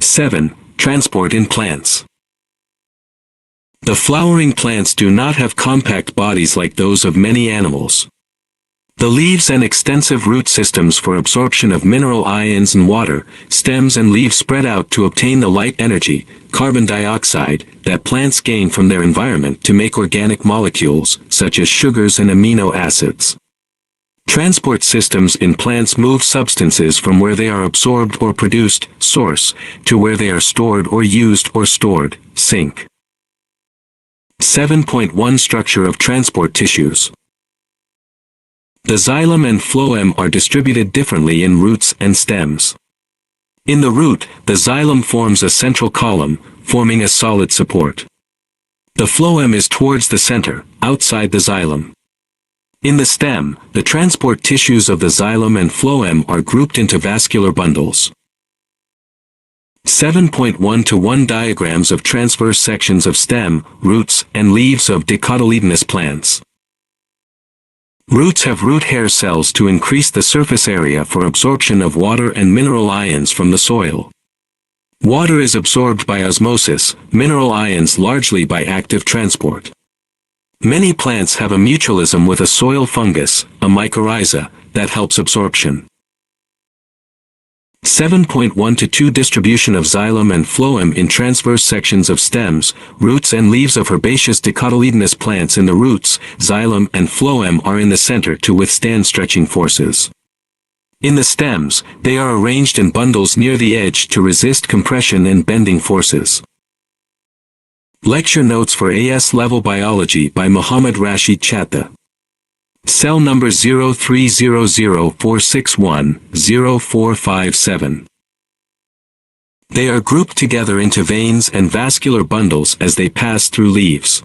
7. Transport in plants. The flowering plants do not have compact bodies like those of many animals. The leaves and extensive root systems for absorption of mineral ions and water, stems and leaves spread out to obtain the light energy, carbon dioxide, that plants gain from their environment to make organic molecules, such as sugars and amino acids. Transport systems in plants move substances from where they are absorbed or produced, source, to where they are stored or used or stored, sink. 7.1 Structure of transport tissues. The xylem and phloem are distributed differently in roots and stems. In the root, the xylem forms a central column, forming a solid support. The phloem is towards the center, outside the xylem. In the stem, the transport tissues of the xylem and phloem are grouped into vascular bundles. 7.1-1 Diagrams of transverse sections of stem, roots, and leaves of dicotyledonous plants. Roots have root hair cells to increase the surface area for absorption of water and mineral ions from the soil. Water is absorbed by osmosis, mineral ions largely by active transport. Many plants have a mutualism with a soil fungus, a mycorrhiza, that helps absorption. 7.1-2 Distribution of xylem and phloem in transverse sections of stems, roots and leaves of herbaceous dicotyledonous plants. In the roots, xylem and phloem are in the center to withstand stretching forces. In the stems, they are arranged in bundles near the edge to resist compression and bending forces. Lecture notes for AS Level Biology by Muhammad Rashid Chattha. Cell number 03004610-457. They are grouped together into veins and vascular bundles as they pass through leaves.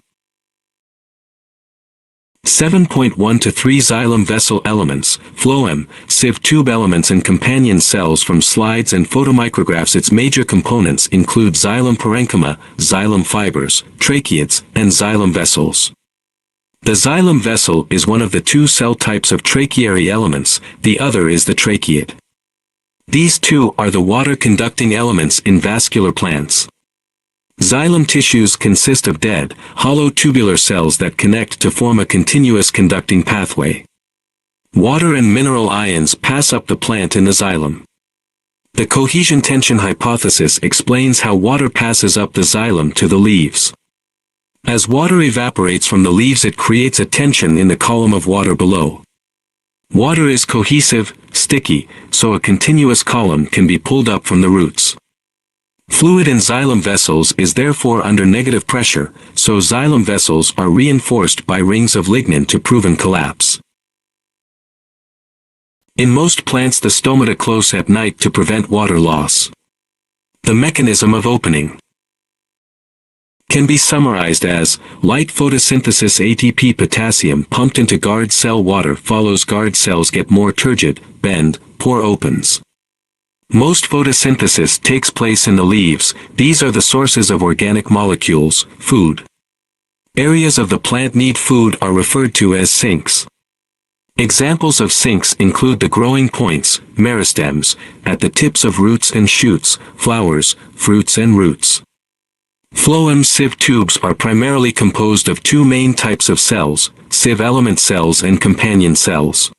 7.1-3 Xylem vessel elements, phloem, sieve tube elements and companion cells from slides and photomicrographs. Its major components include xylem parenchyma, xylem fibers, tracheids, and xylem vessels. The xylem vessel is one of the two cell types of tracheary elements, the other is the tracheid. These two are the water-conducting elements in vascular plants. Xylem tissues consist of dead, hollow tubular cells that connect to form a continuous conducting pathway. Water and mineral ions pass up the plant in the xylem. The cohesion tension hypothesis explains how water passes up the xylem to the leaves. As water evaporates from the leaves, it creates a tension in the column of water below. Water is cohesive, sticky, so a continuous column can be pulled up from the roots. Fluid in xylem vessels is therefore under negative pressure, so xylem vessels are reinforced by rings of lignin to prevent collapse. In most plants, the stomata close at night to prevent water loss. The mechanism of opening can be summarized as, light photosynthesis. ATP potassium pumped into guard cell water follows guard cells get more turgid, bend, pore opens. Most photosynthesis takes place in the leaves. These are the sources of organic molecules, food. Areas of the plant need food are referred to as sinks. Examples of sinks include the growing points, meristems, at the tips of roots and shoots, flowers, fruits and roots. Phloem sieve tubes are primarily composed of two main types of cells, sieve element cells and companion cells.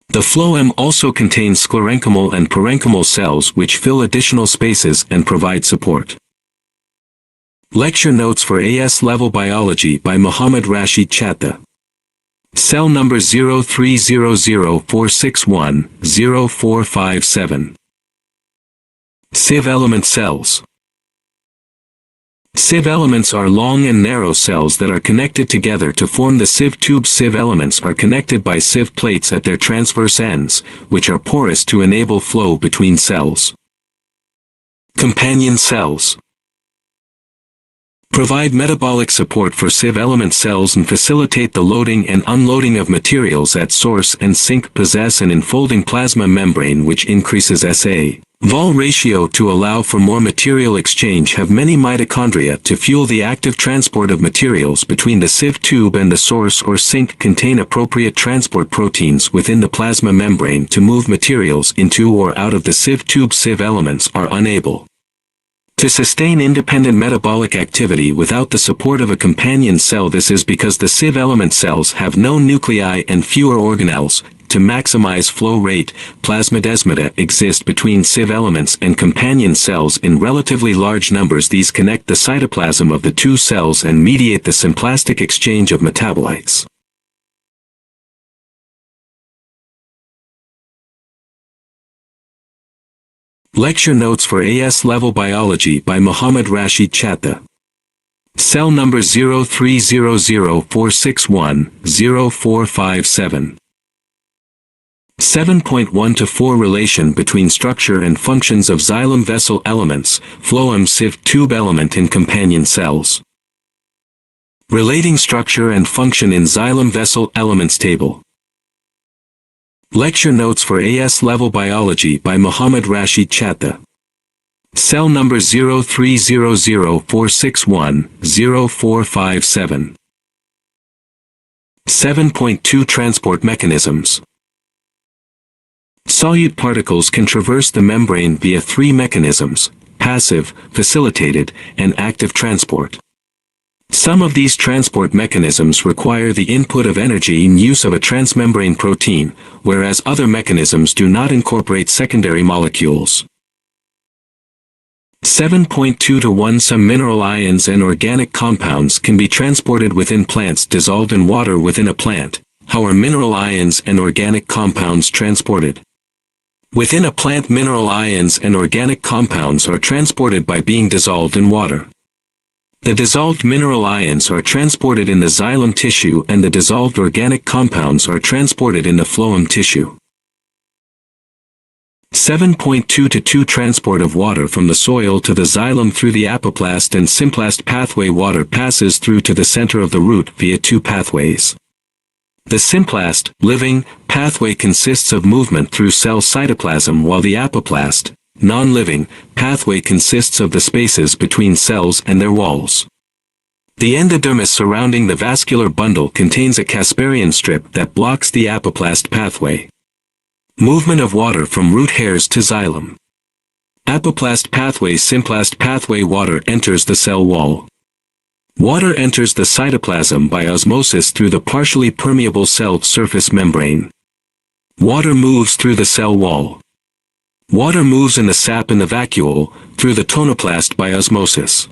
The phloem also contains sclerenchymal and parenchymal cells which fill additional spaces and provide support. Lecture notes for AS Level Biology by Muhammad Rashid Chattha. Cell number 03004610-457. Sieve element cells. Sieve elements are long and narrow cells that are connected together to form the sieve tube. Sieve elements are connected by sieve plates at their transverse ends, which are porous to enable flow between cells. Companion cells provide metabolic support for sieve element cells and facilitate the loading and unloading of materials at source and sink. Possess an enfolding plasma membrane which increases SA, Vol ratio to allow for more material exchange. Have many mitochondria to fuel the active transport of materials between the sieve tube and the source or sink. Contain appropriate transport proteins within the plasma membrane to move materials into or out of the sieve tube. Sieve elements are unable to sustain independent metabolic activity without the support of a companion cell. This is because the sieve element cells have no nuclei and fewer organelles. To maximize flow rate, plasmodesmata exist between sieve elements and companion cells in relatively large numbers. These connect the cytoplasm of the two cells and mediate the symplastic exchange of metabolites. Lecture notes for AS Level Biology by Muhammad Rashid Chattha. Cell number 030046100457. 7.1 to 4 Relation between structure and functions of xylem vessel elements, phloem sieve tube element in companion cells. Relating structure and function in xylem vessel elements table. Lecture notes for AS Level Biology by Muhammad Rashid Chattha. Cell number 030046100457. 7.2 Transport mechanisms. Solute particles can traverse the membrane via three mechanisms: passive, facilitated, and active transport. Some of these transport mechanisms require the input of energy in use of a transmembrane protein, whereas other mechanisms do not incorporate secondary molecules. 7.2 to 1 Some mineral ions and organic compounds can be transported within plants dissolved in water within a plant. How are mineral ions and organic compounds transported? Within a plant, mineral ions and organic compounds are transported by being dissolved in water. The dissolved mineral ions are transported in the xylem tissue and the dissolved organic compounds are transported in the phloem tissue. 7.2 to 2 Transport of water from the soil to the xylem through the apoplast and symplast pathway. Water passes through to the center of the root via two pathways. The symplast, living, pathway consists of movement through cell cytoplasm, while the apoplast, non-living, pathway consists of the spaces between cells and their walls. The endodermis surrounding the vascular bundle contains a Casparian strip that blocks the apoplast pathway. Movement of water from root hairs to xylem. Apoplast pathway, symplast pathway. Water enters the cell wall. Water enters the cytoplasm by osmosis through the partially permeable cell surface membrane. Water moves through the cell wall. Water moves in the sap in the vacuole, through the tonoplast by osmosis.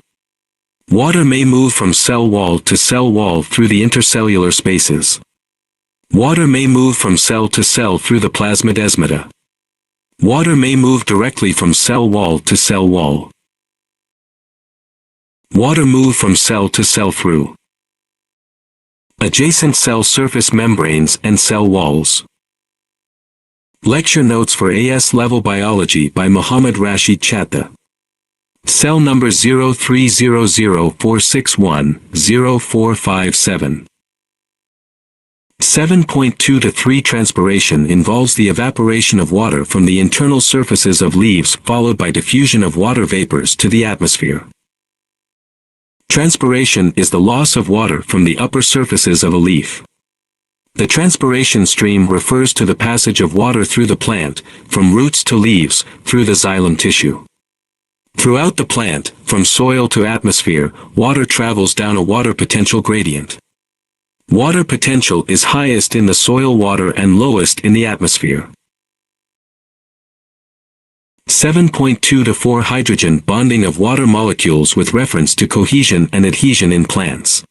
Water may move from cell wall to cell wall through the intercellular spaces. Water may move from cell to cell through the plasmodesmata. Water may move directly from cell wall to cell wall. Water move from cell to cell through adjacent cell surface membranes and cell walls. Lecture notes for AS Level Biology by Muhammad Rashid Chattha. Cell number 030046100457. 7.2 to 3 Transpiration involves the evaporation of water from the internal surfaces of leaves followed by diffusion of water vapors to the atmosphere. Transpiration is the loss of water from the upper surfaces of a leaf. The transpiration stream refers to the passage of water through the plant, from roots to leaves, through the xylem tissue. Throughout the plant, from soil to atmosphere, water travels down a water potential gradient. Water potential is highest in the soil water and lowest in the atmosphere. 7.2 to 4 Hydrogen bonding of water molecules with reference to cohesion and adhesion in plants.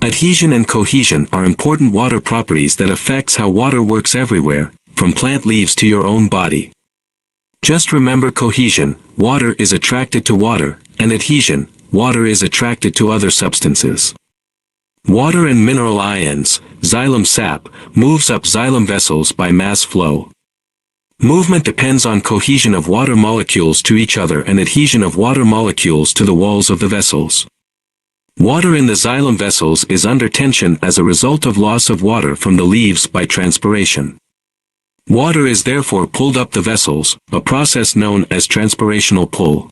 Adhesion and cohesion are important water properties that affects how water works everywhere, from plant leaves to your own body. Just remember cohesion, water is attracted to water, and adhesion, water is attracted to other substances. Water and mineral ions, xylem sap, moves up xylem vessels by mass flow. Movement depends on cohesion of water molecules to each other and adhesion of water molecules to the walls of the vessels. Water in the xylem vessels is under tension as a result of loss of water from the leaves by transpiration. Water is therefore pulled up the vessels, a process known as transpirational pull.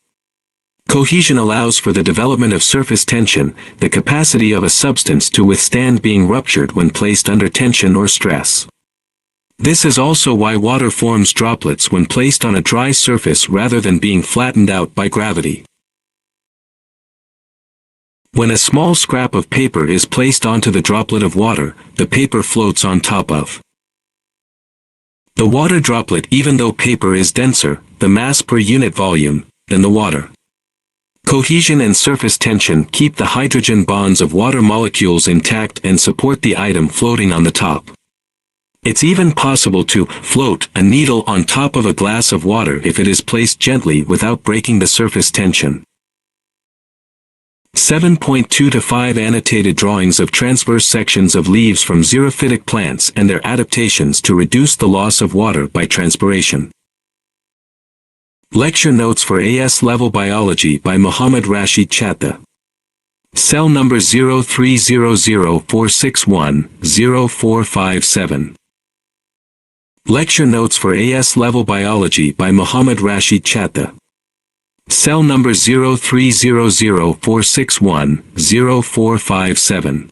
Cohesion allows for the development of surface tension, the capacity of a substance to withstand being ruptured when placed under tension or stress. This is also why water forms droplets when placed on a dry surface rather than being flattened out by gravity. When a small scrap of paper is placed onto the droplet of water, the paper floats on top of the water droplet even though paper is denser, the mass per unit volume, than the water. Cohesion and surface tension keep the hydrogen bonds of water molecules intact and support the item floating on the top. It's even possible to float a needle on top of a glass of water if it is placed gently without breaking the surface tension. 7.2-5 Annotated drawings of transverse sections of leaves from xerophytic plants and their adaptations to reduce the loss of water by transpiration. Lecture notes for AS Level Biology by Muhammad Rashid Chattha. Cell number 030046100457. Lecture notes for AS Level Biology by Muhammad Rashid Chattha. Cell number 030046100457.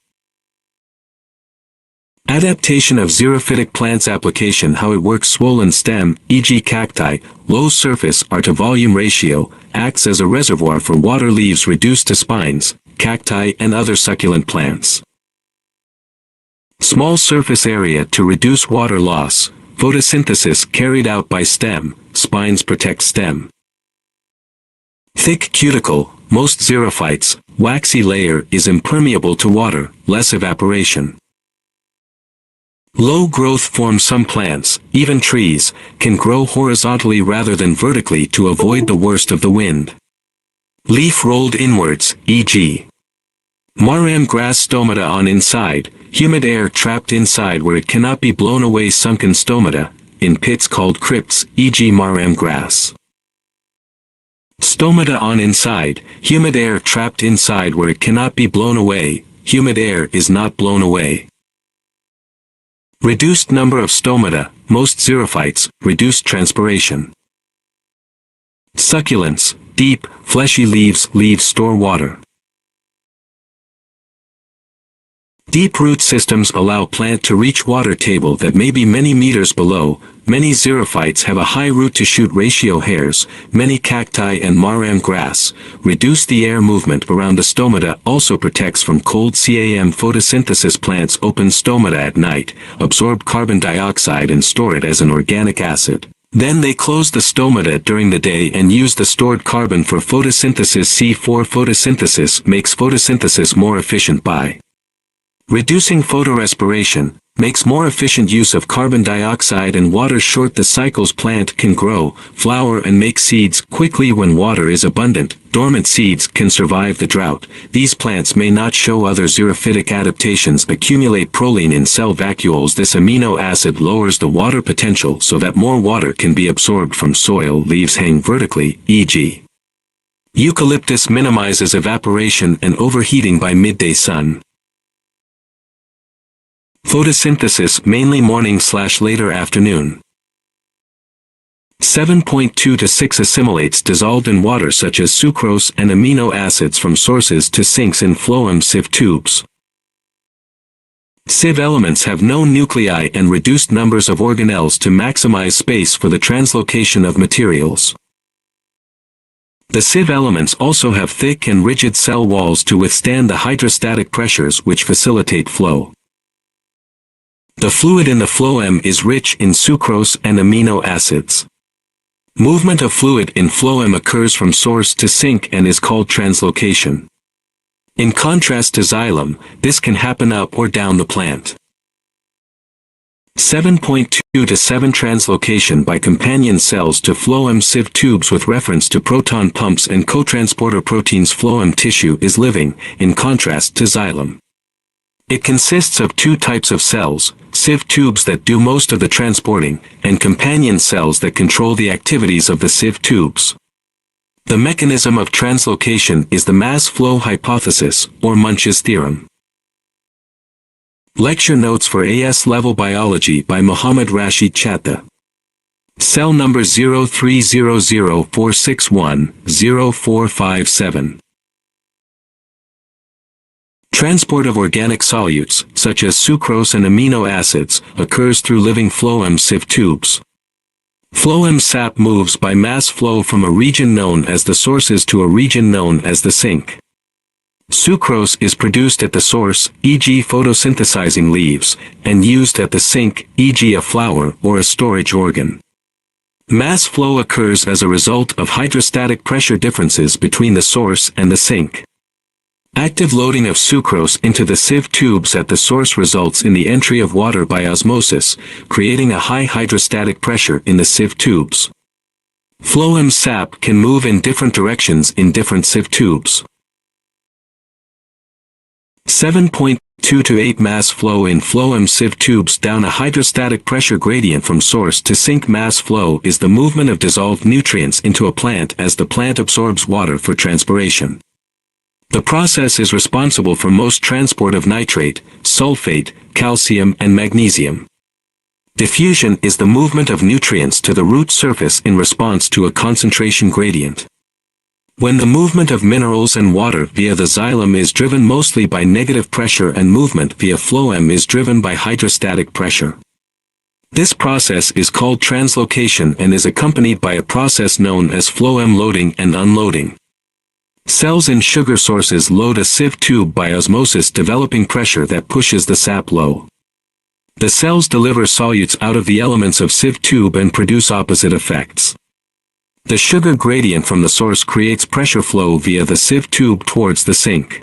Adaptation of xerophytic plants. Application. How it works. Swollen stem, e.g. cacti, low surface R-to-volume ratio, acts as a reservoir for water. Leaves reduced to spines, cacti and other succulent plants. Small surface area to reduce water loss. Photosynthesis carried out by stem, spines protect stem. Thick cuticle, most xerophytes, waxy layer is impermeable to water, less evaporation. Low growth form. Some plants, even trees, can grow horizontally rather than vertically to avoid the worst of the wind. Leaf rolled inwards, e.g. marram grass. Stomata on inside, humid air trapped inside where it cannot be blown away. Sunken stomata, in pits called crypts, e.g. marram grass. Stomata on inside, humid air trapped inside where it cannot be blown away. Humid air is not blown away. Reduced number of stomata, most xerophytes, reduced transpiration. Succulents, deep, fleshy leaves. Leaves store water. Deep root systems allow plant to reach water table that may be many meters below. Many xerophytes have a high root-to-shoot ratio. Hairs, many cacti and marram grass, reduce the air movement around the stomata. Also protects from cold. CAM photosynthesis. Plants open stomata at night, absorb carbon dioxide and store it as an organic acid. Then they close the stomata during the day and use the stored carbon for photosynthesis. C4 photosynthesis makes photosynthesis more efficient by reducing photorespiration, makes more efficient use of carbon dioxide and water. Short the cycles. Plant can grow, flower and make seeds quickly when water is abundant. Dormant seeds can survive the drought. These plants may not show other xerophytic adaptations. Accumulate proline in cell vacuoles. This amino acid lowers the water potential so that more water can be absorbed from soil. Leaves hang vertically, e.g. eucalyptus. Minimizes evaporation and overheating by midday sun. Photosynthesis mainly morning/later afternoon. 7.2-6 Assimilates dissolved in water such as sucrose and amino acids from sources to sinks in phloem sieve tubes. Sieve elements have no nuclei and reduced numbers of organelles to maximize space for the translocation of materials. The sieve elements also have thick and rigid cell walls to withstand the hydrostatic pressures which facilitate flow. The fluid in the phloem is rich in sucrose and amino acids. Movement of fluid in phloem occurs from source to sink and is called translocation. In contrast to xylem, this can happen up or down the plant. 7.2-7 Translocation by companion cells to phloem sieve tubes. With reference to proton pumps and cotransporter proteins. Phloem tissue is living, in contrast to xylem. It consists of two types of cells, sieve tubes that do most of the transporting, and companion cells that control the activities of the sieve tubes. The mechanism of translocation is the mass flow hypothesis, or Munch's theorem. Lecture Notes for AS Level Biology by Mohammad Rashid Chattha. Cell number 030046100457. Transport of organic solutes, such as sucrose and amino acids, occurs through living phloem sieve tubes. Phloem sap moves by mass flow from a region known as the sources to a region known as the sink. Sucrose is produced at the source, e.g. photosynthesizing leaves, and used at the sink, e.g. a flower or a storage organ. Mass flow occurs as a result of hydrostatic pressure differences between the source and the sink. Active loading of sucrose into the sieve tubes at the source results in the entry of water by osmosis, creating a high hydrostatic pressure in the sieve tubes. Phloem sap can move in different directions in different sieve tubes. 7.2 to 8 mass flow in phloem sieve tubes down a hydrostatic pressure gradient from source to sink. Mass flow is the movement of dissolved nutrients into a plant as the plant absorbs water for transpiration. The process is responsible for most transport of nitrate, sulfate, calcium and magnesium. Diffusion is the movement of nutrients to the root surface in response to a concentration gradient. When the movement of minerals and water via the xylem is driven mostly by negative pressure and movement via phloem is driven by hydrostatic pressure. This process is called translocation and is accompanied by a process known as phloem loading and unloading. Cells in sugar sources load a sieve tube by osmosis, developing pressure that pushes the sap low. The cells deliver solutes out of the elements of sieve tube and produce opposite effects. The sugar gradient from the source creates pressure flow via the sieve tube towards the sink.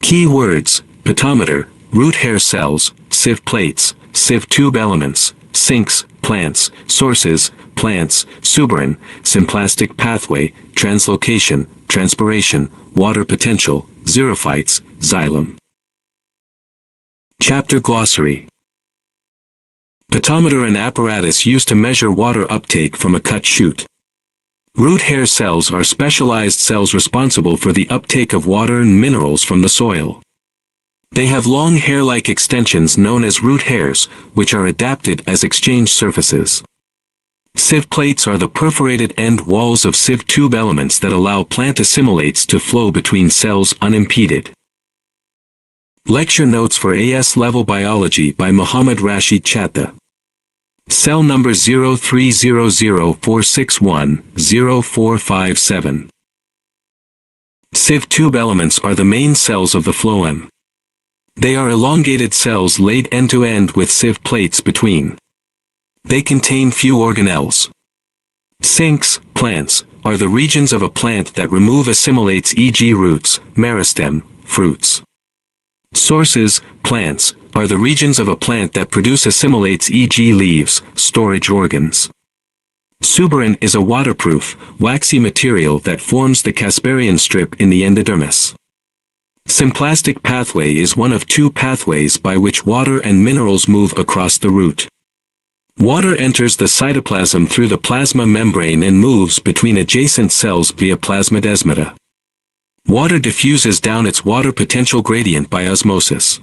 Key words: petometer, root hair cells, sieve plates, sieve tube elements, sinks, plants, sources, plants, suberin, symplastic pathway, translocation, transpiration, water potential, xerophytes, xylem. Chapter Glossary. Petometer, an apparatus used to measure water uptake from a cut shoot. Root hair cells are specialized cells responsible for the uptake of water and minerals from the soil. They have long hair-like extensions known as root hairs, which are adapted as exchange surfaces. Sieve plates are the perforated end walls of sieve tube elements that allow plant assimilates to flow between cells unimpeded. Lecture Notes for AS Level Biology by Mohammad Rashid Chattha. Cell number 030046100457. Sieve tube elements are the main cells of the phloem. They are elongated cells laid end-to-end with sieve plates between. They contain few organelles. Sinks, plants, are the regions of a plant that remove assimilates, e.g. roots, meristem, fruits. Sources, plants, are the regions of a plant that produce assimilates, e.g. leaves, storage organs. Suberin is a waterproof, waxy material that forms the Casparian strip in the endodermis. Symplastic pathway is one of two pathways by which water and minerals move across the root. Water enters the cytoplasm through the plasma membrane and moves between adjacent cells via plasmodesmata. Water diffuses down its water potential gradient by osmosis.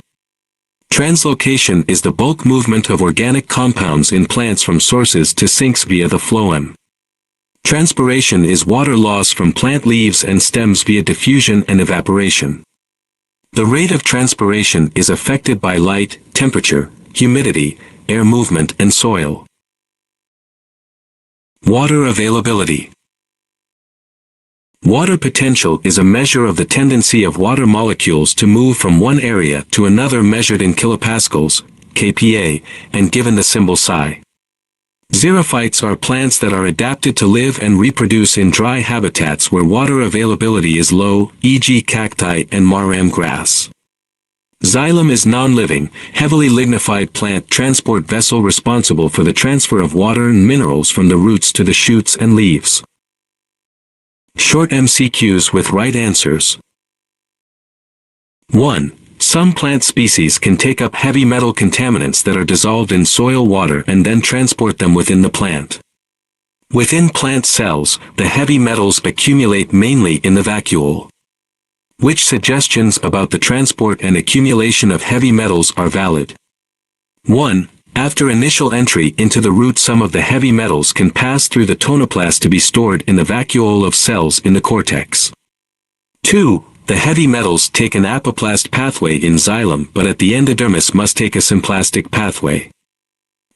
Translocation is the bulk movement of organic compounds in plants from sources to sinks via the phloem. Transpiration is water loss from plant leaves and stems via diffusion and evaporation. The rate of transpiration is affected by light, temperature, humidity, air movement and soil. Water availability. Water potential is a measure of the tendency of water molecules to move from one area to another measured in kilopascals, kPa, and given the symbol psi. Xerophytes are plants that are adapted to live and reproduce in dry habitats where water availability is low, e.g. cacti and marram grass. Xylem is non-living, heavily lignified plant transport vessel responsible for the transfer of water and minerals from the roots to the shoots and leaves. Short MCQs with right answers. 1. Some plant species can take up heavy metal contaminants that are dissolved in soil water and then transport them within the plant. Within plant cells, the heavy metals accumulate mainly in the vacuole. Which suggestions about the transport and accumulation of heavy metals are valid? 1. After initial entry into the root, some of the heavy metals can pass through the tonoplast to be stored in the vacuole of cells in the cortex. 2. The heavy metals take an apoplast pathway in xylem, but at the endodermis must take a symplastic pathway.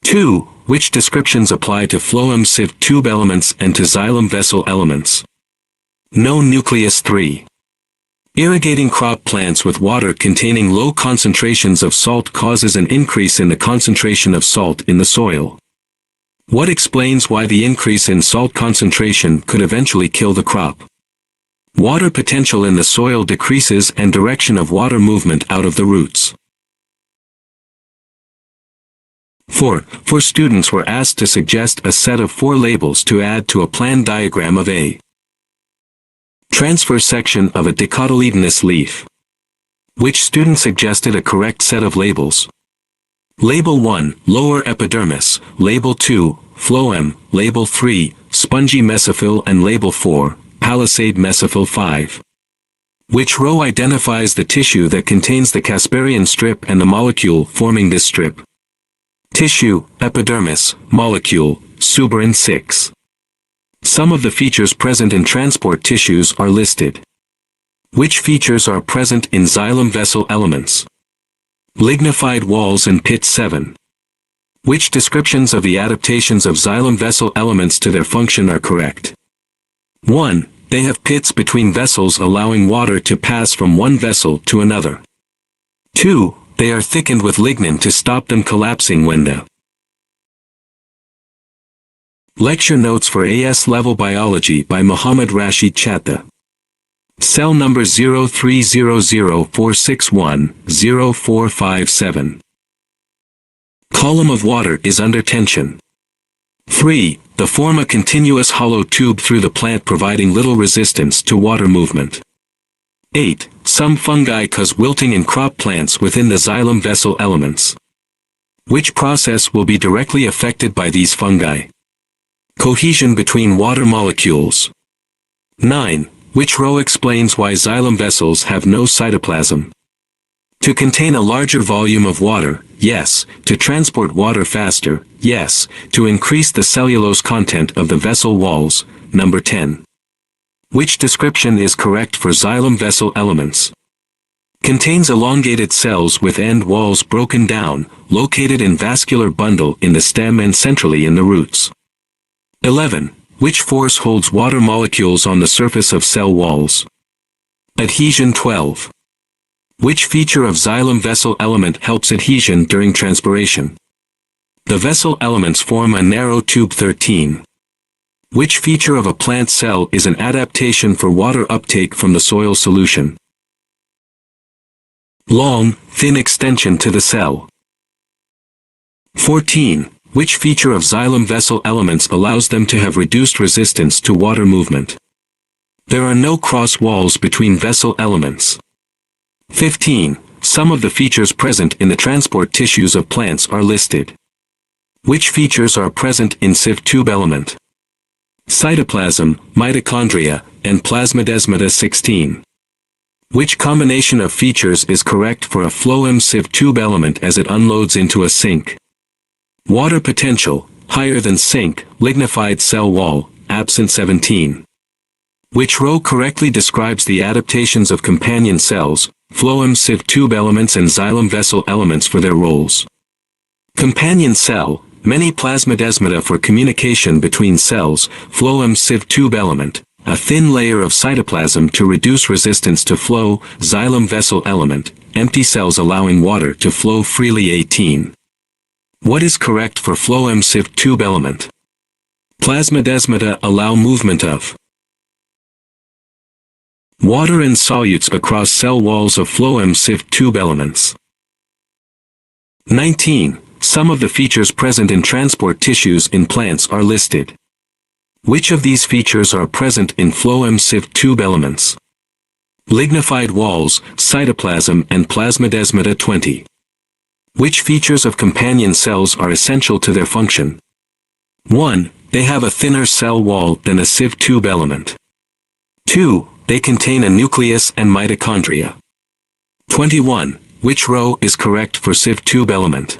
2. Which descriptions apply to phloem sieve tube elements and to xylem vessel elements? No nucleus. 3. Irrigating crop plants with water containing low concentrations of salt causes an increase in the concentration of salt in the soil. What explains why the increase in salt concentration could eventually kill the crop? Water potential in the soil decreases and direction of water movement out of the roots. 4. 4 students were asked to suggest a set of 4 labels to add to a plan diagram of a transfer section of a dicotyledonous leaf. Which student suggested a correct set of labels? Label 1, lower epidermis, Label 2, phloem, Label 3, spongy mesophyll, and Label 4, palisade mesophyll 5. Which row identifies the tissue that contains the Casparian strip and the molecule forming this strip? Tissue, epidermis, molecule, suberin 6. Some of the features present in transport tissues are listed. Which features are present in xylem vessel elements? Lignified walls and pit 7. Which descriptions of the adaptations of xylem vessel elements to their function are correct? 1. They have pits between vessels allowing water to pass from one vessel to another. 2. They are thickened with lignin to stop them collapsing when the Lecture Notes for AS Level Biology by Muhammad Rashid Chatta. Cell number 030046100457. Column of water is under tension. 3. They form a continuous hollow tube through the plant providing little resistance to water movement. 8. Some fungi cause wilting in crop plants within the xylem vessel elements. Which process will be directly affected by these fungi? Cohesion between water molecules. 9. Which row explains why xylem vessels have no cytoplasm? To contain a larger volume of water, yes. To transport water faster, yes. To increase the cellulose content of the vessel walls, number 10. Which description is correct for xylem vessel elements? Contains elongated cells with end walls broken down, located in vascular bundle in the stem and centrally in the roots. 11. Which force holds water molecules on the surface of cell walls? Adhesion. 12. Which feature of xylem vessel element helps adhesion during transpiration? The vessel elements form a narrow tube. 13. Which feature of a plant cell is an adaptation for water uptake from the soil solution? Long, thin extension to the cell. 14. Which feature of xylem vessel elements allows them to have reduced resistance to water movement? There are no cross walls between vessel elements. 15. Some of the features present in the transport tissues of plants are listed. Which features are present in sieve tube element? Cytoplasm, mitochondria, and plasmodesmata. 16. Which combination of features is correct for a phloem sieve tube element as it unloads into a sink? Water potential, higher than sink, lignified cell wall, absent. 17. Which row correctly describes the adaptations of companion cells, phloem sieve tube elements and xylem vessel elements for their roles? Companion cell, many plasmodesmata for communication between cells, phloem sieve tube element, a thin layer of cytoplasm to reduce resistance to flow, xylem vessel element, empty cells allowing water to flow freely. 18. What is correct for phloem sieve tube element? Plasmodesmata allow movement of water and solutes across cell walls of phloem sieve tube elements. 19. Some of the features present in transport tissues in plants are listed. Which of these features are present in phloem sieve tube elements? Lignified walls, cytoplasm, and plasmodesmata. 20. Which features of companion cells are essential to their function? 1. They have a thinner cell wall than a sieve tube element. 2. they contain a nucleus and mitochondria. 21. Which row is correct for sieve tube element?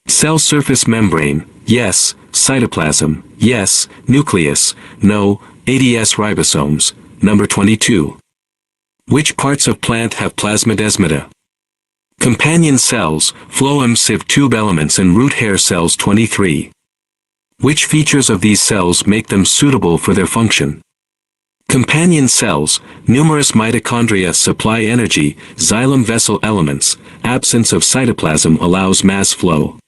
Cell surface membrane, yes. Cytoplasm, yes. Nucleus, no. ADS ribosomes, number 22. Which parts of plant have plasmodesmata? Companion cells, phloem, sieve tube elements and root hair cells. 23. Which features of these cells make them suitable for their function? Companion cells, numerous mitochondria supply energy, xylem vessel elements, absence of cytoplasm allows mass flow.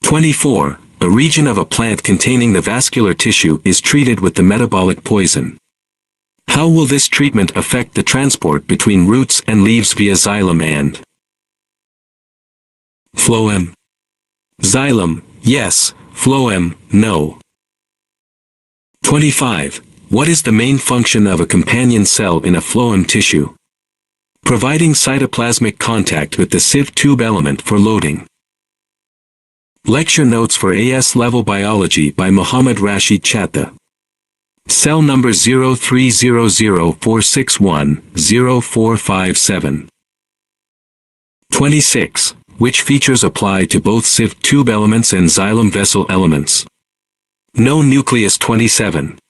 24. A region of a plant containing the vascular tissue is treated with the metabolic poison. How will this treatment affect the transport between roots and leaves via xylem and phloem? Xylem, yes. Phloem, no. 25. What is the main function of a companion cell in a phloem tissue? Providing cytoplasmic contact with the sieve tube element for loading. Lecture notes for AS Level Biology by Muhammad Rashid Chattha. Cell number 030046100457. 26. Which features apply to both sieve tube elements and xylem vessel elements? No nucleus. 27.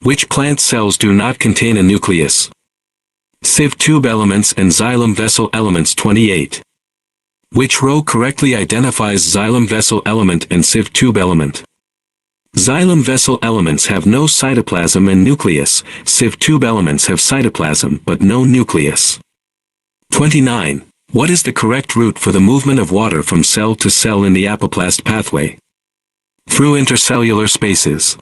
Which plant cells do not contain a nucleus? Sieve tube elements and xylem vessel elements. 28. Which row correctly identifies xylem vessel element and sieve tube element? Xylem vessel elements have no cytoplasm and nucleus, sieve tube elements have cytoplasm but no nucleus. 29. What is the correct route for the movement of water from cell to cell in the apoplast pathway? Through intercellular spaces.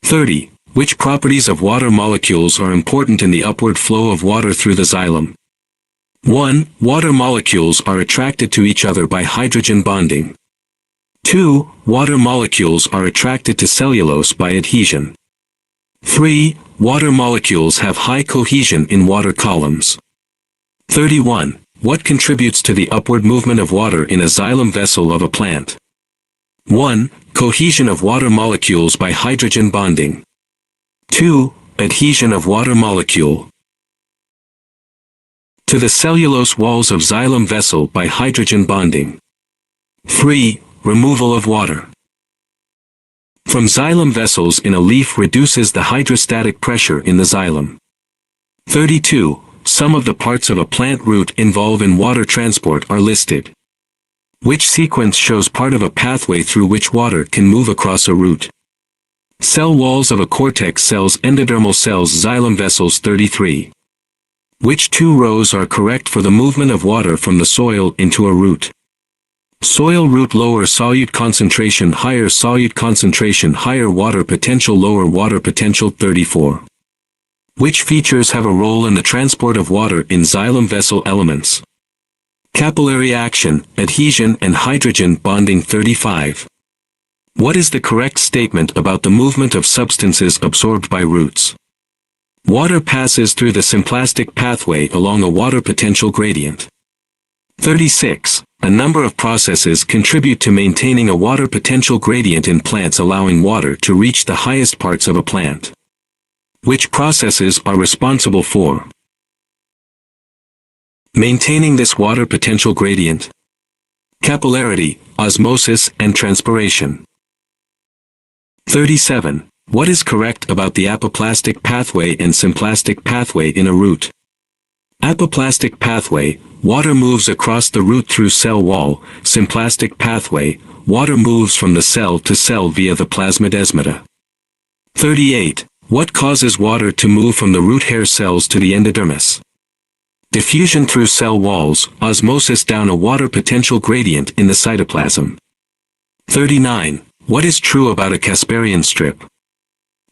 30. Which properties of water molecules are important in the upward flow of water through the xylem? 1. Water molecules are attracted to each other by hydrogen bonding. 2. Water molecules are attracted to cellulose by adhesion. 3. Water molecules have high cohesion in water columns. 31. What contributes to the upward movement of water in a xylem vessel of a plant? 1. Cohesion of water molecules by hydrogen bonding. 2. Adhesion of water molecule to the cellulose walls of xylem vessel by hydrogen bonding. 3. Removal of water from xylem vessels in a leaf reduces the hydrostatic pressure in the xylem. 32. Some of the parts of a plant root involved in water transport are listed. Which sequence shows part of a pathway through which water can move across a root? Cell walls of a cortex cells, endodermal cells, xylem vessels. 33. Which two rows are correct for the movement of water from the soil into a root? Soil root, lower solute concentration, higher solute concentration, higher water potential, lower water potential. 34. Which features have a role in the transport of water in xylem vessel elements? Capillary action, adhesion and hydrogen bonding. 35. What is the correct statement about the movement of substances absorbed by roots? Water passes through the symplastic pathway along a water potential gradient. 36. A number of processes contribute to maintaining a water potential gradient in plants, allowing water to reach the highest parts of a plant. Which processes are responsible for maintaining this water potential gradient? Capillarity, osmosis, and transpiration. 37. What is correct about the apoplastic pathway and symplastic pathway in a root? Apoplastic pathway, water moves across the root through cell wall. Symplastic pathway, water moves from the cell to cell via the plasmodesmata. 38. What causes water to move from the root hair cells to the endodermis? Diffusion through cell walls, osmosis down a water potential gradient in the cytoplasm. 39. What is true about a Casparian strip?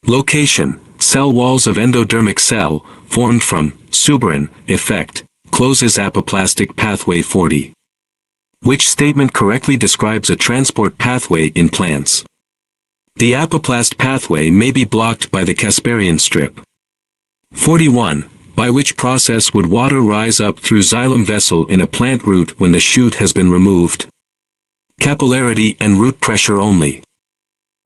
Location, cell walls of endodermic cell, formed from suberin effect, closes apoplastic pathway. 40. Which statement correctly describes a transport pathway in plants? The apoplast pathway may be blocked by the Casparian strip. 41. By which process would water rise up through xylem vessel in a plant root when the shoot has been removed? Capillarity and root pressure only.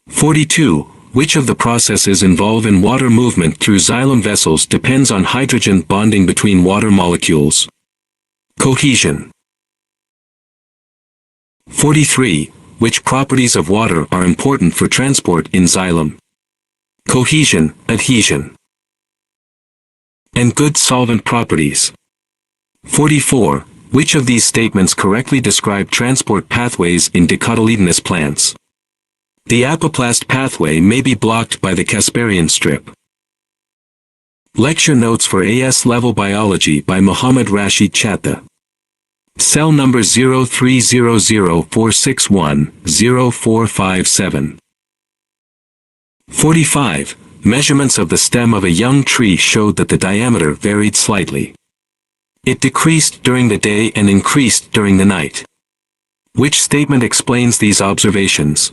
42. which of the processes involved in water movement through xylem vessels depends on hydrogen bonding between water molecules? Cohesion. 43. Which properties of water are important for transport in xylem? Cohesion, adhesion, and good solvent properties. 44. Which of these statements correctly describe transport pathways in dicotyledonous plants? The apoplast pathway may be blocked by the Casparian strip. Lecture notes for AS Level Biology by Mohammad Rashid Chattha. Cell number 03004610-457. 45. Measurements of the stem of a young tree showed that the diameter varied slightly. It decreased during the day and increased during the night. Which statement explains these observations?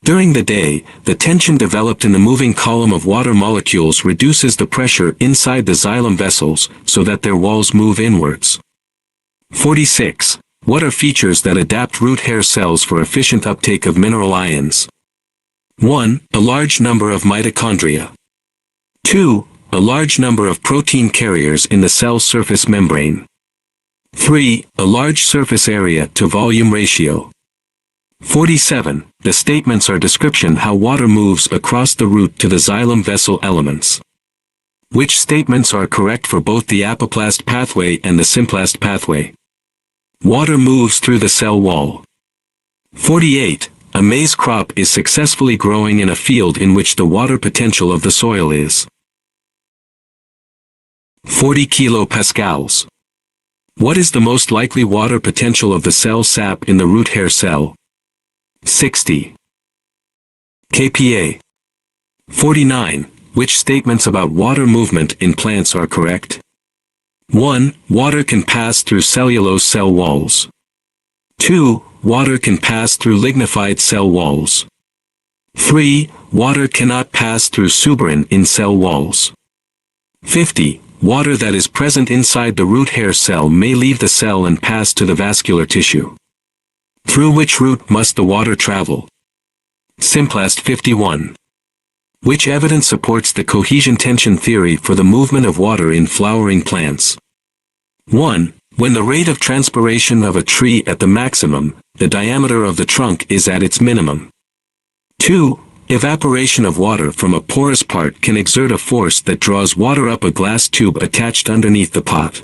During the day, the tension developed in the moving column of water molecules reduces the pressure inside the xylem vessels so that their walls move inwards. 46. What are features that adapt root hair cells for efficient uptake of mineral ions? 1. A large number of mitochondria. 2. A large number of protein carriers in the cell surface membrane. 3. A large surface area to volume ratio. 47. The statements are description how water moves across the root to the xylem vessel elements. Which statements are correct for both the apoplast pathway and the symplast pathway? Water moves through the cell wall. 48. A maize crop is successfully growing in a field in which the water potential of the soil is 40 kilopascals. What is the most likely water potential of the cell sap in the root hair cell? 60 kPa. 49. Which statements about water movement in plants are correct? 1. Water can pass through cellulose cell walls. 2. Water can pass through lignified cell walls. 3. Water cannot pass through suberin in cell walls. 50. Water that is present inside the root hair cell may leave the cell and pass to the vascular tissue. Through which route must the water travel? Symplast. 51. Which evidence supports the cohesion tension theory for the movement of water in flowering plants? 1. When the rate of transpiration of a tree at the maximum, the diameter of the trunk is at its minimum. 2. Evaporation of water from a porous part can exert a force that draws water up a glass tube attached underneath the pot.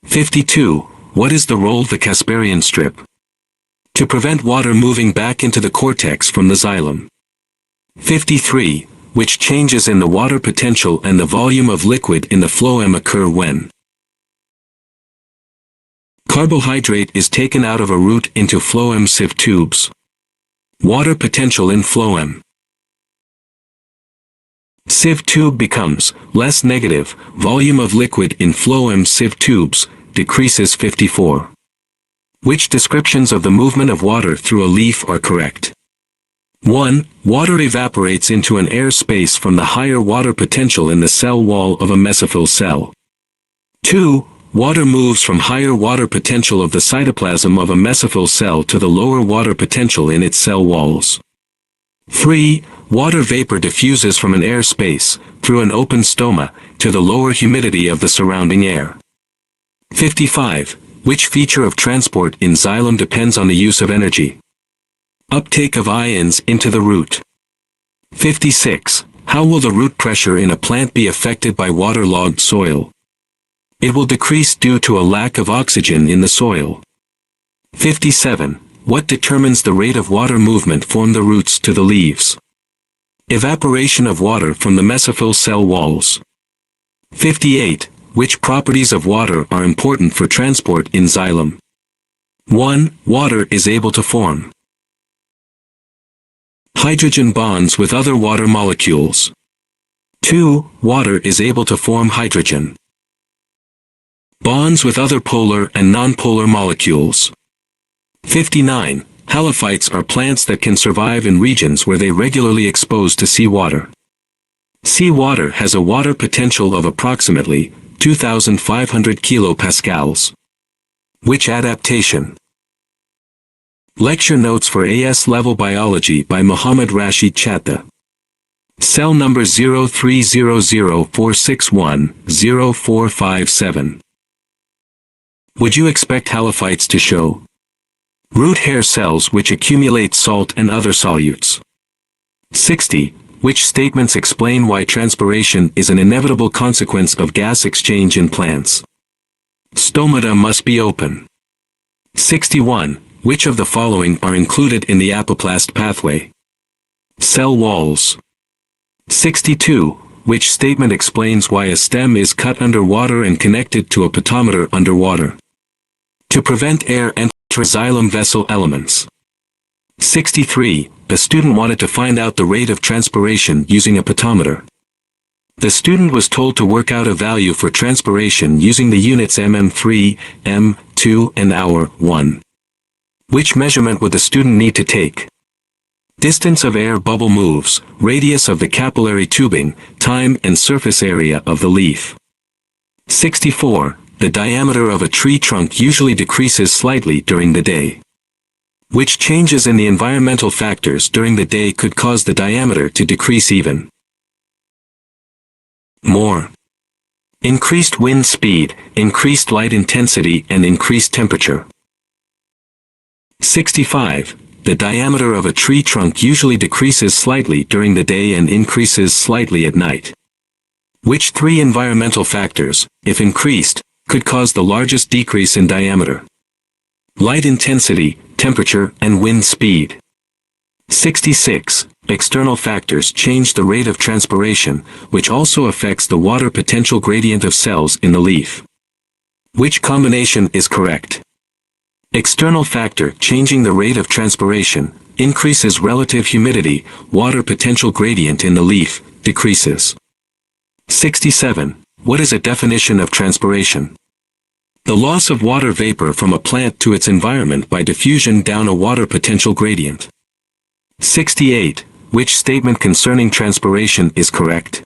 52. What is the role of the Casparian strip? To prevent water moving back into the cortex from the xylem. 53. Which changes in the water potential and the volume of liquid in the phloem occur when carbohydrate is taken out of a root into phloem sieve tubes? Water potential in phloem sieve tube becomes less negative, volume of liquid in phloem sieve tubes decreases. 54. Which descriptions of the movement of water through a leaf are correct? 1. Water evaporates into an air space from the higher water potential in the cell wall of a mesophyll cell. 2. Water moves from higher water potential of the cytoplasm of a mesophyll cell to the lower water potential in its cell walls. 3. Water vapor diffuses from an air space, through an open stoma, to the lower humidity of the surrounding air. 55. Which feature of transport in xylem depends on the use of energy? Uptake of ions into the root. 56. How will the root pressure in a plant be affected by waterlogged soil? It will decrease due to a lack of oxygen in the soil. 57. What determines the rate of water movement from the roots to the leaves? Evaporation of water from the mesophyll cell walls. 58. Which properties of water are important for transport in xylem? 1. Water is able to form hydrogen bonds with other water molecules. 2. Water is able to form hydrogen bonds with other polar and nonpolar molecules. 59. Halophytes are plants that can survive in regions where they regularly exposed to seawater. Seawater has a water potential of approximately 2,500 kilopascals. Which adaptation? Lecture notes for AS Level Biology by Mohammad Rashid Chattha. Cell number 030046100457. Would you expect halophytes to show root hair cells which accumulate salt and other solutes? 60. Which statements explain why transpiration is an inevitable consequence of gas exchange in plants? Stomata must be open. 61. Which of the following are included in the apoplast pathway? Cell walls. 62. Which statement explains why a stem is cut underwater and connected to a potometer underwater? To prevent air entering xylem vessel elements. 63. A student wanted to find out the rate of transpiration using a potometer. The student was told to work out a value for transpiration using the units mm3, m2, and hour 1. Which measurement would the student need to take? Distance of air bubble moves, radius of the capillary tubing, time and surface area of the leaf. 64. The diameter of a tree trunk usually decreases slightly during the day. Which changes in the environmental factors during the day could cause the diameter to decrease even more? Increased wind speed, increased light intensity, and increased temperature. 65. The diameter of a tree trunk usually decreases slightly during the day and increases slightly at night. Which three environmental factors, if increased, could cause the largest decrease in diameter? Light intensity, temperature, and wind speed. 66. External factors change the rate of transpiration, which also affects the water potential gradient of cells in the leaf. Which combination is correct? External factor changing the rate of transpiration increases relative humidity, water potential gradient in the leaf decreases. 67. What is a definition of transpiration? The loss of water vapor from a plant to its environment by diffusion down a water potential gradient. 68. Which statement concerning transpiration is correct?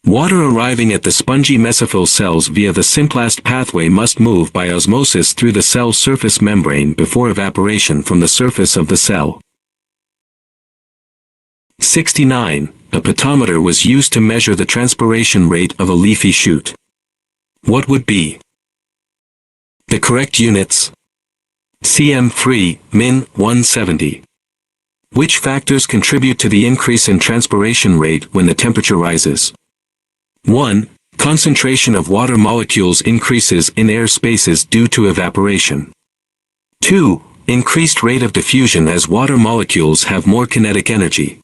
Water arriving at the spongy mesophyll cells via the symplast pathway must move by osmosis through the cell surface membrane before evaporation from the surface of the cell. 69. A potometer was used to measure the transpiration rate of a leafy shoot. What would be the correct units? cm3, min, 170. Which factors contribute to the increase in transpiration rate when the temperature rises? 1. Concentration of water molecules increases in air spaces due to evaporation. 2. Increased rate of diffusion as water molecules have more kinetic energy.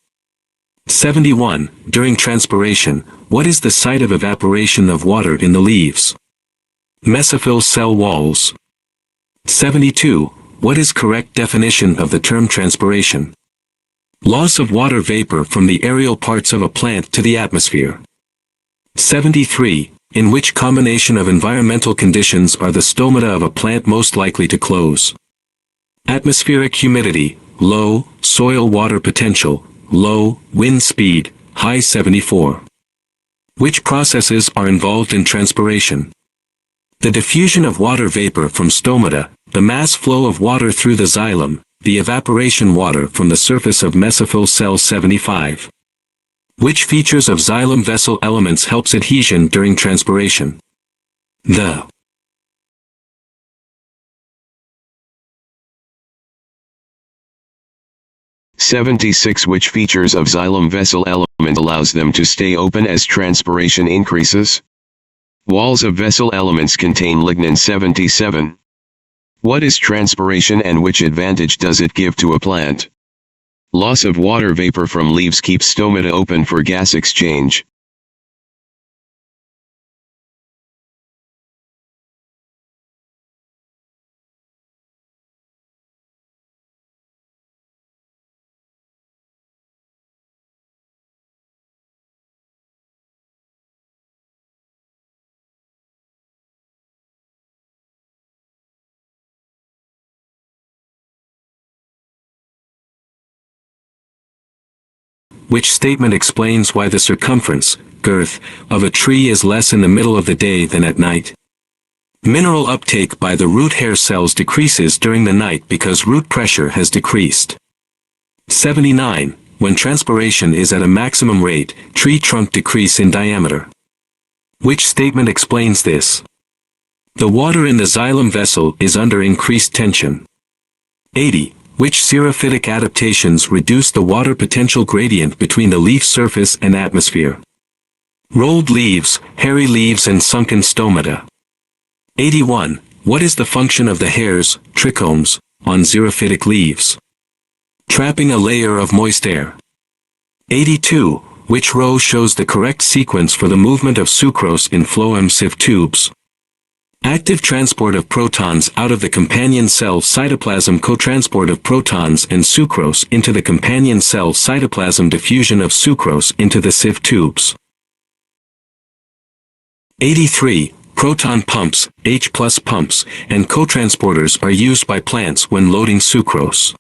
71. During transpiration, what is the site of evaporation of water in the leaves? Mesophyll cell walls. 72. What is correct definition of the term transpiration? Loss of water vapor from the aerial parts of a plant to the atmosphere. 73. In which combination of environmental conditions are the stomata of a plant most likely to close? Atmospheric humidity, low; soil water potential, low; wind speed, high. 74. Which processes are involved in transpiration? The diffusion of water vapor from stomata, the mass flow of water through the xylem, the evaporation water from the surface of mesophyll cell. 75. Which features of xylem vessel elements helps adhesion during transpiration? The 76. Which features of xylem vessel element allows them to stay open as transpiration increases? Walls of vessel elements contain lignin. 77. What is transpiration and which advantage does it give to a plant? Loss of water vapor from leaves keeps stomata open for gas exchange. Which statement explains why the circumference, girth, of a tree is less in the middle of the day than at night? Mineral uptake by the root hair cells decreases during the night because root pressure has decreased. 79. when transpiration is at a maximum rate, tree trunk decrease in diameter. Which statement explains this? The water in the xylem vessel is under increased tension. 80. Which xerophytic adaptations reduce the water potential gradient between the leaf surface and atmosphere? Rolled leaves, hairy leaves and sunken stomata. 81. What is the function of the hairs, trichomes, on xerophytic leaves? Trapping a layer of moist air. 82. Which row shows the correct sequence for the movement of sucrose in phloem sieve tubes? Active transport of protons out of the companion cell cytoplasm, cotransport of protons and sucrose into the companion cell cytoplasm, diffusion of sucrose into the sieve tubes. 83. Proton pumps, H+ pumps, and cotransporters are used by plants when loading sucrose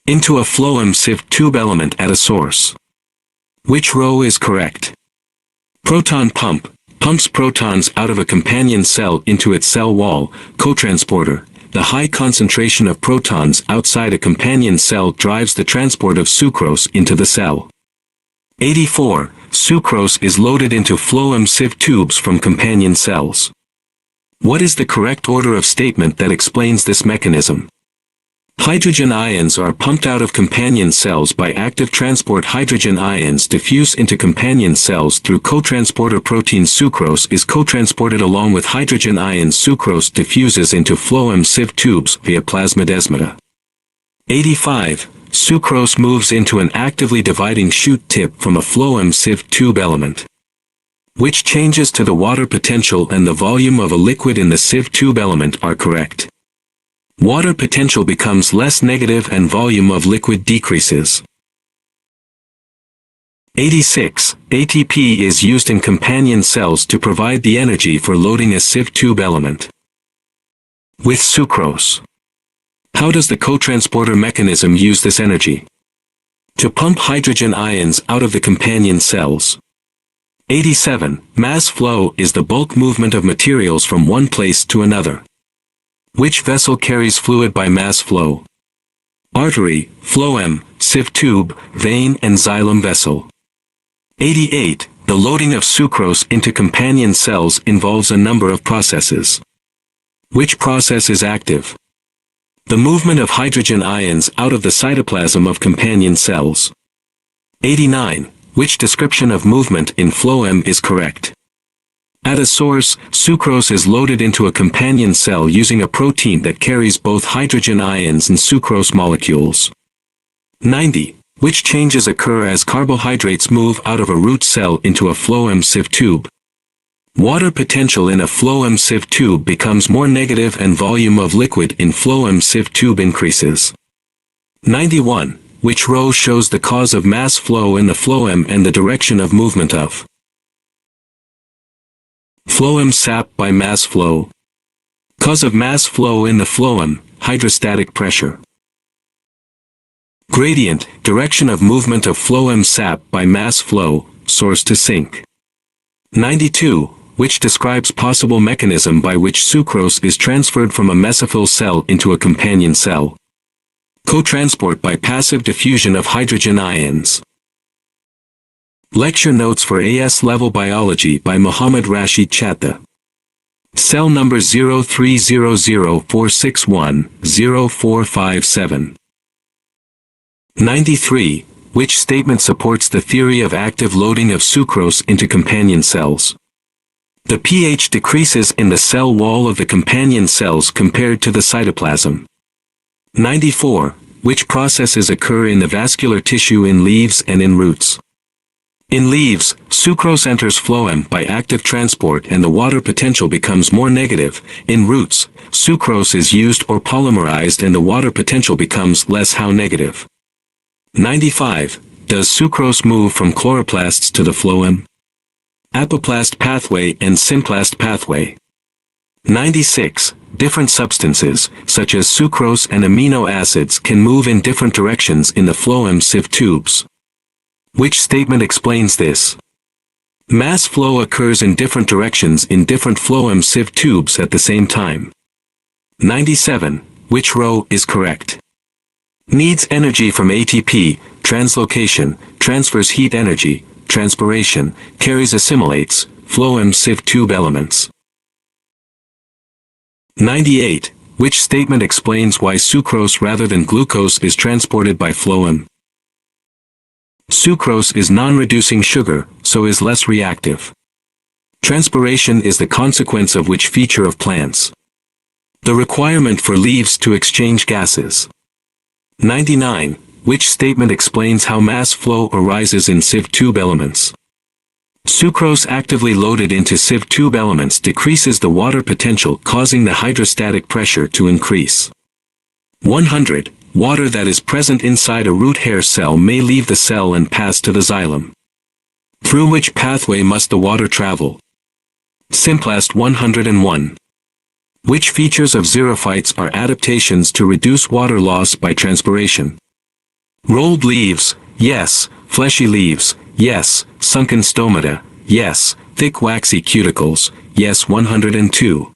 into a phloem sieve tube element at a source. Which row is correct? Proton pump pumps protons out of a companion cell into its cell wall. Cotransporter, the high concentration of protons outside a companion cell drives the transport of sucrose into the cell. 84. Sucrose is loaded into phloem sieve tubes from companion cells. What is the correct order of statement that explains this mechanism? Hydrogen ions are pumped out of companion cells by active transport. Hydrogen ions diffuse into companion cells through cotransporter. Protein sucrose is cotransported along with hydrogen ions. Sucrose diffuses into phloem sieve tubes via plasmodesmata. 85. Sucrose moves into an actively dividing shoot tip from a phloem sieve tube element, which changes to the water potential and the volume of a liquid in the sieve tube element are correct. Water potential becomes less negative and volume of liquid decreases. 86. ATP is used in companion cells to provide the energy for loading a sieve tube element with sucrose. How does the cotransporter mechanism use this energy? To pump hydrogen ions out of the companion cells. 87. Mass flow is the bulk movement of materials from one place to another. Which vessel carries fluid by mass flow? Artery, phloem, sieve tube, vein and xylem vessel. 88. The loading of sucrose into companion cells involves a number of processes. Which process is active? The movement of hydrogen ions out of the cytoplasm of companion cells. 89. Which description of movement in phloem is correct? At a source, sucrose is loaded into a companion cell using a protein that carries both hydrogen ions and sucrose molecules. 90. Which changes occur as carbohydrates move out of a root cell into a phloem sieve tube? Water potential in a phloem sieve tube becomes more negative and volume of liquid in phloem sieve tube increases. 91. Which row shows the cause of mass flow in the phloem and the direction of movement of phloem sap by mass flow? Cause of mass flow in the phloem, hydrostatic pressure. Gradient, direction of movement of phloem sap by mass flow, source to sink. 92. Which describes possible mechanism by which sucrose is transferred from a mesophyll cell into a companion cell? Cotransport by passive diffusion of hydrogen ions. Lecture notes for AS Level Biology by Muhammad Rashid Chattha. Cell number 030046100457. 93. Which statement supports the theory of active loading of sucrose into companion cells? The pH decreases in the cell wall of the companion cells compared to the cytoplasm. 94. Which processes occur in the vascular tissue in leaves and in roots? In leaves, sucrose enters phloem by active transport and the water potential becomes more negative. In roots, sucrose is used or polymerized and the water potential becomes less how negative. 95. Does sucrose move from chloroplasts to the phloem? Apoplast pathway and symplast pathway. 96. Different substances, such as sucrose and amino acids, can move in different directions in the phloem sieve tubes. Which statement explains this? Mass flow occurs in different directions in different phloem sieve tubes at the same time. 97. Which row is correct? Needs energy from ATP, translocation, transfers heat energy, transpiration, carries assimilates, phloem sieve tube elements. 98. Which statement explains why sucrose rather than glucose is transported by phloem? Sucrose is non-reducing sugar, so is less reactive. Transpiration is the consequence of which feature of plants? The requirement for leaves to exchange gases. 99. Which statement explains how mass flow arises in sieve tube elements? Sucrose actively loaded into sieve tube elements decreases the water potential, causing the hydrostatic pressure to increase. 100. Water that is present inside a root hair cell may leave the cell and pass to the xylem. Through which pathway must the water travel? Simplast 101. Which features of xerophytes are adaptations to reduce water loss by transpiration? Rolled leaves, yes. Fleshy leaves, yes. Sunken stomata, yes. Thick waxy cuticles, yes. 102.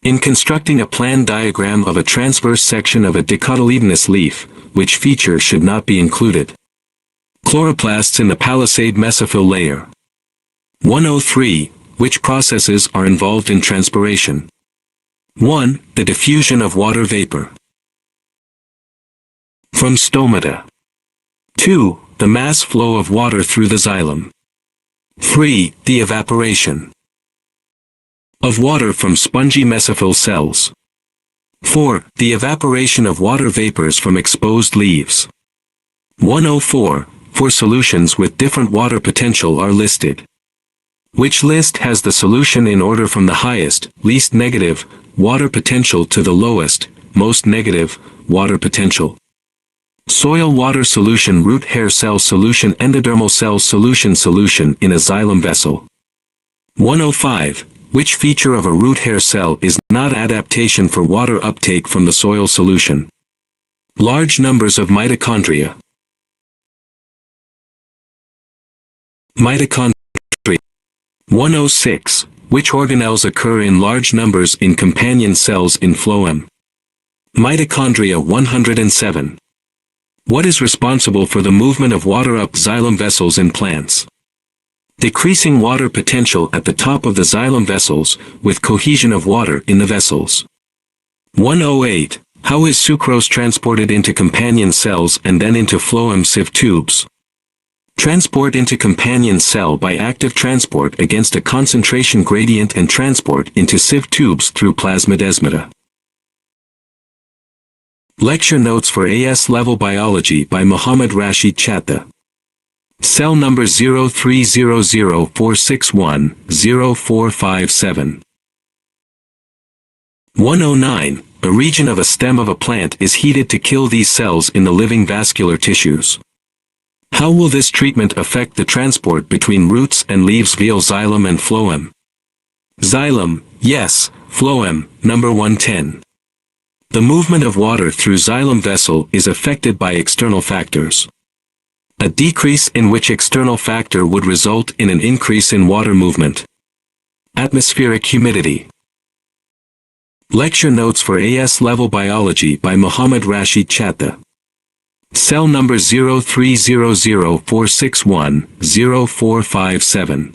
In constructing a plan diagram of a transverse section of a dicotyledonous leaf, which feature should not be included? Chloroplasts in the palisade mesophyll layer. 103. Which processes are involved in transpiration? 1. The diffusion of water vapor from stomata. 2. The mass flow of water through the xylem. 3. The evaporation of water from spongy mesophyll cells. 4. The evaporation of water vapors from exposed leaves. 104. 4 solutions with different water potential are listed. Which list has the solution in order from the highest, least negative, water potential to the lowest, most negative, water potential? Soil water solution, root hair cell solution, endodermal cell solution in a xylem vessel. 105. Which feature of a root hair cell is not adaptation for water uptake from the soil solution? Large numbers of mitochondria. Mitochondria. 106. Which organelles occur in large numbers in companion cells in phloem? Mitochondria. 107. What is responsible for the movement of water up xylem vessels in plants? Decreasing water potential at the top of the xylem vessels, with cohesion of water in the vessels. 108. How is sucrose transported into companion cells and then into phloem sieve tubes? Transport into companion cell by active transport against a concentration gradient and transport into sieve tubes through plasmodesmata. Lecture notes for AS Level Biology by Muhammad Rashid Chattha. Cell number 03004610-457. 109. A region of a stem of a plant is heated to kill these cells in the living vascular tissues. How will this treatment affect the transport between roots and leaves via xylem and phloem? Xylem, yes. Phloem, number 110. The movement of water through xylem vessel is affected by external factors. A decrease in which external factor would result in an increase in water movement. Atmospheric humidity. Lecture notes for AS Level Biology by Muhammad Rashid Chattha. Cell number 03004610-457.